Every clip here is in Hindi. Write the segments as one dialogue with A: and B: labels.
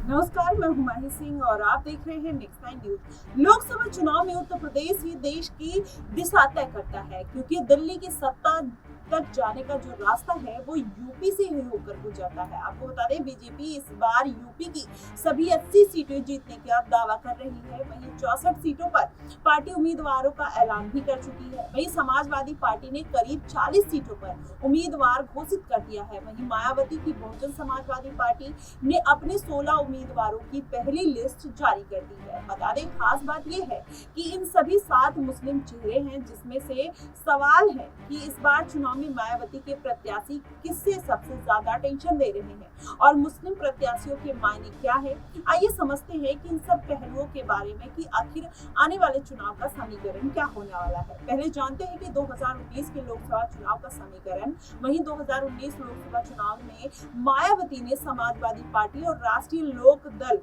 A: नमस्कार, मैं हुमायूं सिंह और आप देख रहे हैं नेक्स्ट नाइन न्यूज। लोकसभा चुनाव में उत्तर प्रदेश ही देश की दिशा तय करता है, क्योंकि दिल्ली की सत्ता तक जाने का जो रास्ता है वो यूपी से ही होकर गुजरता है। आपको बता दें, बीजेपी इस बार यूपी की सभी 80 सीटें जीतने का दावा कर रही है। वहीं 64 सीटों पर पार्टी उम्मीदवारों का ऐलान भी कर चुकी है। वहीं समाजवादी पार्टी ने करीब 40 सीटों पर उम्मीदवार घोषित कर दिया है। वहीं मायावती की बहुजन समाजवादी पार्टी ने अपने 16 उम्मीदवारों की पहली लिस्ट जारी कर दी है। बता दें, खास बात यह है कि इन सभी 7 मुस्लिम चेहरे हैं, जिसमें से सवाल है कि इस बार चुनाव में मायावती के प्रत्याशी किससे सबसे ज्यादा टेंशन दे रहे हैं और मुस्लिम प्रत्याशियों के मायने क्या है। आइए समझते हैं कि इन सब पहलुओं के बारे में कि आखिर आने वाले चुनाव का समीकरण क्या होने वाला है। पहले जानते हैं कि 2019 के लोकसभा चुनाव का समीकरण। वहीं 2019 लोकसभा चुनाव में मायावती ने समाजवादी पार्टी और राष्ट्रीय लोक दल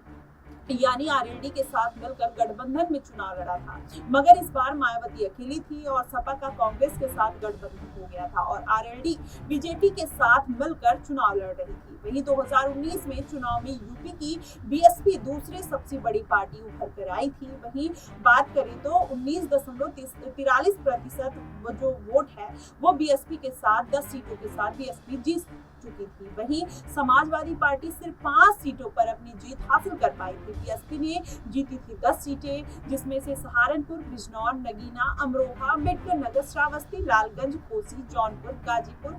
A: यानी आरएलडी के साथ मिलकर गठबंधन में चुनाव लड़ा था, मगर इस बार मायावती अकेली थी और सपा का कांग्रेस के साथ गठबंधन हो गया था और आरएलडी बीजेपी के साथ मिलकर चुनाव लड़ रही थी। वहीं 2019 में चुनाव में यूपी की बीएसपी दूसरी सबसे बड़ी पार्टी उभर कर आई थी। वहीं बात करें तो 19.43% जो वोट है वो बीएसपी के साथ 10 सीटों के साथ बीएसपी जीत चुकी थी। वहीं समाजवादी पार्टी सिर्फ 5 सीटों पर अपनी जीत हासिल कर पाई थी। बीएसपी ने जीती थी 10 सीटें, जिसमें से सहारनपुर, बिजनौर, नगीना, अमरोहा, अम्बेडकर नगर, श्रावस्ती, लालगंज, कोसी, जौनपुर, गाजीपुर,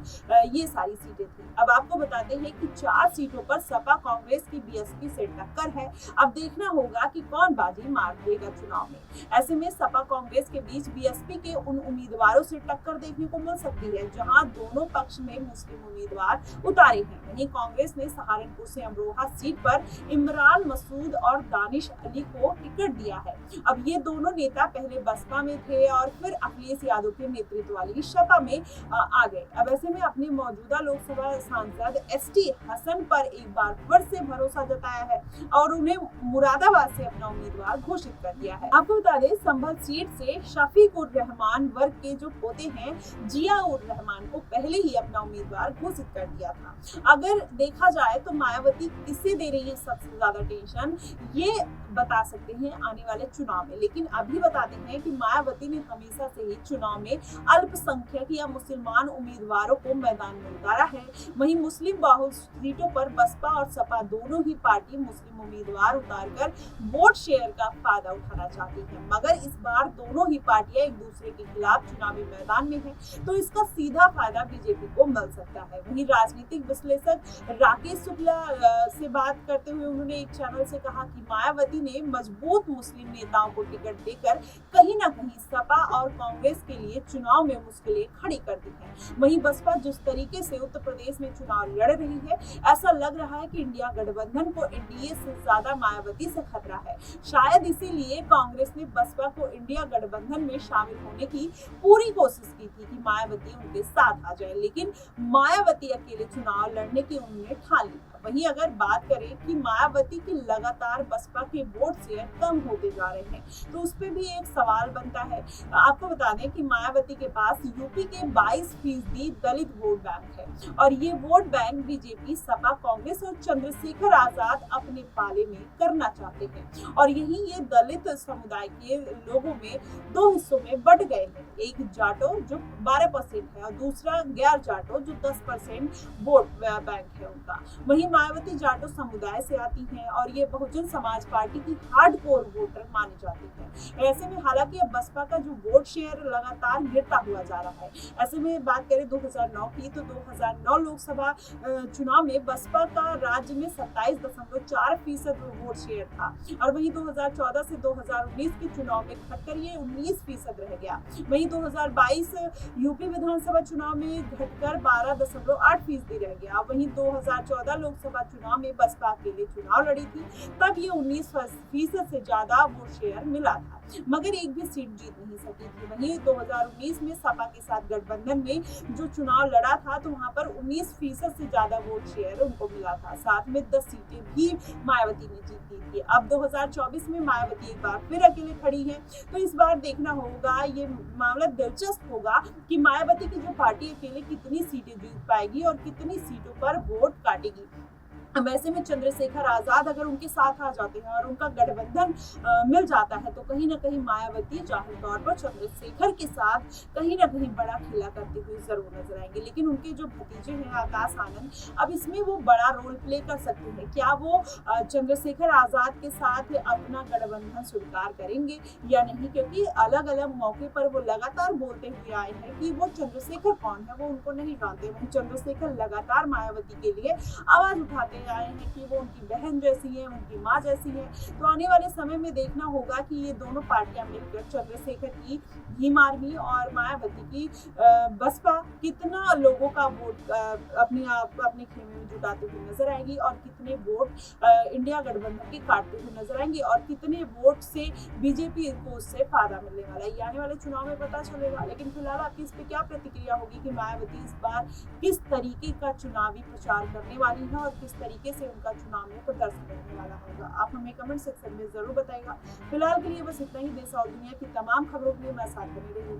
A: ये सारी सीटें थी। अब आपको बताते हैं कि 4 सीटों पर सपा कांग्रेस की बीएसपी से टक्कर है। अब देखना होगा कि कौन बाजी मार देगा चुनाव में। ऐसे में सपा कांग्रेस के बीच बीएसपी के उन उम्मीदवारों से टक्कर देखने को मिल सकती है जहां दोनों पक्ष में मुस्लिम उम्मीदवार उतारे हैं। वहीं कांग्रेस ने सहारनपुर से अमरोहा सीट पर इमरान मसूद और दानिश अली को टिकट दिया है। अब ये दोनों नेता पहले बसपा में थे और फिर अखिलेश यादव के नेतृत्व वाली सपा में आ गए। अब ऐसे में अपने मौजूदा लोकसभा सांसद एसटी हसन पर एक बार फिर से भरोसा जताया है और उन्हें मुरादाबाद से अपना उम्मीदवार घोषित कर दिया है। आपको बता दें, संभल सीट से शफीक उर रहमान वर्ग के जो पोते हैं जिया उर रहमान को पहले ही अपना उम्मीदवार घोषित कर दिया था। अगर देखा जाए तो मायावती किसे दे रही है सबसे ज्यादा टेंशन, ये बता सकते हैं आने वाले चुनाव में। लेकिन अभी बताते हैं कि मायावती ने हमेशा से ही चुनाव में अल्पसंख्यक या मुसलमान उम्मीदवारों को मैदान में उतारा है। वहीं मुस्लिम बहुल सीटों पर बसपा और सपा दोनों ही पार्टी मुस्लिम उम्मीदवार उतारकर वोट शेयर का फायदा उठाना चाहती है, मगर इस बार दोनों ही पार्टियां एक दूसरे के खिलाफ चुनावी मैदान में है, तो इसका सीधा फायदा बीजेपी को मिल सकता है। वहीं राजनीतिक विश्लेषक राकेश शुक्ला से बात करते हुए उन्होंने एक चैनल से कहा कि मायावती ने मजबूत मुस्लिम नेताओं को टिकट देकर कहीं ना कहीं सपा और कांग्रेस के लिए चुनाव में मुश्किलें खड़ी कर दी है। वहीं बसपा जिस तरीके से उत्तर प्रदेश में चुनाव लड़ रही है, ऐसा लग रहा है कि इंडिया गठबंधन को एनडीए से ज्यादा मायावती से खतरा है। शायद इसीलिए कांग्रेस ने बसपा को इंडिया गठबंधन में शामिल होने की पूरी कोशिश की थी कि मायावती उनके साथ आ जाए, लेकिन मायावती अकेले चुनाव लड़ने की उन्होंने ठान ली। वहीं अगर बात करें कि मायावती के लगातार बसपा के वोट शेयर कम होते जा रहे हैं, तो उस पर भी एक सवाल बनता है। आपको बता दें कि मायावती के पास यूपी के 22% दलित वोट बैंक है और ये vote bank BJP, Sapa, Congress और चंद्रशेखर आजाद अपने पाले में करना चाहते हैं और यही ये दलित समुदाय के लोगों में 2 हिस्सों में बट गए हैं। एक जाटो जो 12% है और दूसरा गैर जाटो जो 10% वोट बैंक है उनका। वहीं मायावती जाटो समुदाय से आती हैं और ये बहुजन समाज पार्टी की हार्डकोर वोटर मानी जाती है। ऐसे में हालांकि अब बसपा का जो वोट शेयर लगातार गिरता हुआ जा रहा है। ऐसे में बात करें 2009 की, तो 2009 लोकसभा चुनाव में बसपा का राज्य में 27.4% वोट शेयर था और वहीं 2014 से 2019 के चुनाव में घटकर ये 19% रह गया। वहीं 2022 यूपी विधानसभा चुनाव में घटकर 12.8% रह गया। वहीं 2014 लोकसभा चुनाव में बसपा के लिए चुनाव लड़ी थी, तब ये 19% से ज्यादा वोट शेयर मिला था, मगर एक भी सीट जीत नहीं सकी थी। वहीं 2019 में सपा के साथ गठबंधन में जो चुनाव लड़ा था, तो वहां पर 19% से ज्यादा वोट शेयर उनको मिला था। साथ में 10 सीटें भी मायावती ने जीती थी। अब 2024 में मायावती एक बार फिर अकेले खड़ी है, तो इस बार देखना होगा, ये मामला दिलचस्प होगा कि मायावती की जो पार्टी अकेले कितनी सीटें जीत पाएगी और कितनी सीटों पर वोट काटेगी। वैसे में चंद्रशेखर आजाद अगर उनके साथ आ जाते हैं और उनका गठबंधन मिल जाता है तो कहीं ना कहीं मायावती जाहिर तौर पर चंद्रशेखर के साथ कहीं ना कहीं बड़ा खेला करते हुए जरूर नजर आएंगे। लेकिन उनके जो भतीजे हैं आकाश आनंद, अब इसमें वो बड़ा रोल प्ले कर सकते हैं। क्या वो चंद्रशेखर आजाद के साथ अपना गठबंधन स्वीकार करेंगे या नहीं, क्योंकि अलग अलग मौके पर वो लगातार बोलते हुए आए हैं कि वो चंद्रशेखर कौन है वो उनको नहीं जानते। वहीं चंद्रशेखर लगातार मायावती के लिए आवाज उठाते आए हैं कि वो उनकी बहन जैसी है, उनकी माँ जैसी है। तो आने वाले समय में देखना होगा कि ये दोनों पार्टियां मिलकर चंद्रशेखर की भीम आर्मी और मायावती की बसपा कितना लोगों का वोट अपने खेमे में जुटाते हुए नजर आएगी और कितने वोट इंडिया गठबंधन के काटते हुए नजर आएंगे और कितने वोट से बीजेपी को उससे फायदा मिलने वाला है। ये आने वाले चुनाव में पता चलेगा। लेकिन फिलहाल आपकी इस पे क्या प्रतिक्रिया होगी कि मायावती इस बार किस तरीके का चुनावी प्रचार करने वाली है और किस तरीके से उनका चुनाव में प्रदर्शन करने वाला होगा, आप हमें कमेंट सेक्शन में जरूर बताइएगा। फिलहाल के लिए बस इतना ही। देश और दुनिया की तमाम खबरों के लिए मैं साथ बनी रही हूँ।